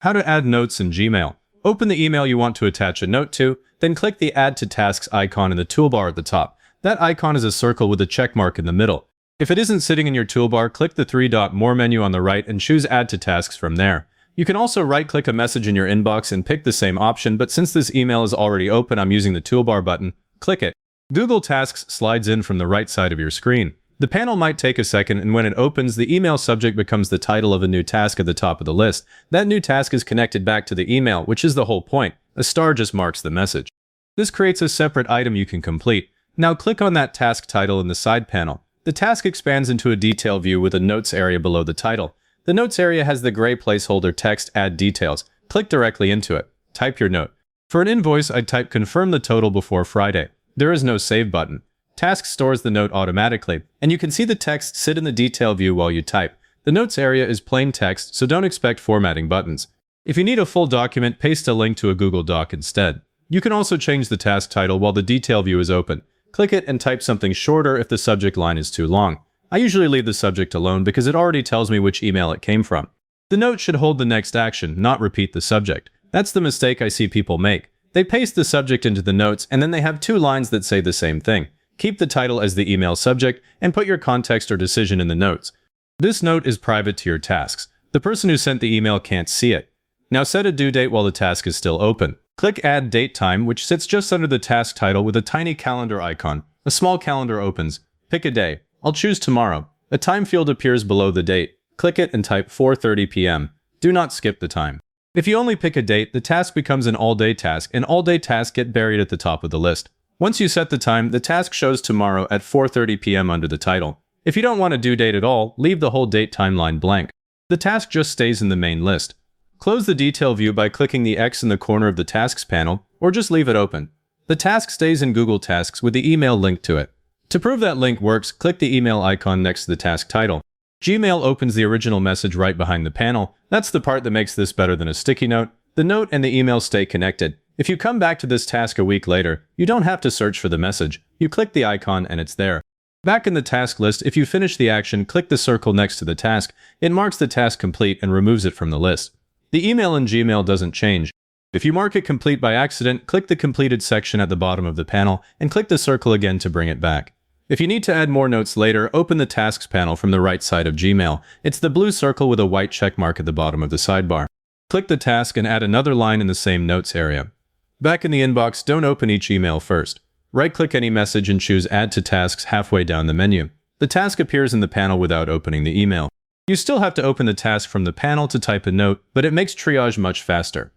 How to add notes in Gmail. Open the email you want to attach a note to, then click the Add to Tasks icon in the toolbar at the top. That icon is a circle with a check mark in the middle. If it isn't sitting in your toolbar, click the three-dot More menu on the right and choose Add to Tasks from there. You can also right-click a message in your inbox and pick the same option, but since this email is already open, I'm using the toolbar button. Click it. Google Tasks slides in from the right side of your screen. The panel might take a second, and when it opens, the email subject becomes the title of a new task at the top of the list. That new task is connected back to the email, which is the whole point. A star just marks the message. This creates a separate item you can complete. Now click on that task title in the side panel. The task expands into a detail view with a notes area below the title. The notes area has the gray placeholder text Add Details. Click directly into it. Type your note. For an invoice, I'd type Confirm the total before Friday. There is no Save button. Task stores the note automatically, and you can see the text sit in the detail view while you type. The notes area is plain text, so don't expect formatting buttons. If you need a full document, paste a link to a Google Doc instead. You can also change the task title while the detail view is open. Click it and type something shorter if the subject line is too long. I usually leave the subject alone because it already tells me which email it came from. The note should hold the next action, not repeat the subject. That's the mistake I see people make. They paste the subject into the notes and then they have two lines that say the same thing. Keep the title as the email subject and put your context or decision in the notes. This note is private to your tasks. The person who sent the email can't see it. Now set a due date while the task is still open. Click Add Date Time, which sits just under the task title with a tiny calendar icon. A small calendar opens. Pick a day. I'll choose tomorrow. A time field appears below the date. Click it and type 4:30 p.m. Do not skip the time. If you only pick a date, the task becomes an all-day task, and all-day tasks get buried at the top of the list. Once you set the time, the task shows tomorrow at 4:30 p.m. under the title. If you don't want a due date at all, leave the whole date timeline blank. The task just stays in the main list. Close the detail view by clicking the X in the corner of the Tasks panel, or just leave it open. The task stays in Google Tasks with the email linked to it. To prove that link works, click the email icon next to the task title. Gmail opens the original message right behind the panel. That's the part that makes this better than a sticky note. The note and the email stay connected. If you come back to this task a week later, you don't have to search for the message. You click the icon and it's there. Back in the task list, if you finish the action, click the circle next to the task. It marks the task complete and removes it from the list. The email in Gmail doesn't change. If you mark it complete by accident, click the completed section at the bottom of the panel and click the circle again to bring it back. If you need to add more notes later, open the Tasks panel from the right side of Gmail. It's the blue circle with a white check mark at the bottom of the sidebar. Click the task and add another line in the same notes area. Back in the inbox, don't open each email first. Right-click any message and choose Add to Tasks halfway down the menu. The task appears in the panel without opening the email. You still have to open the task from the panel to type a note, but it makes triage much faster.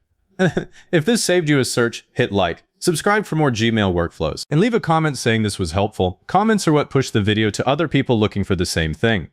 If this saved you a search, hit like, subscribe for more Gmail workflows, and leave a comment saying this was helpful. Comments are what push the video to other people looking for the same thing.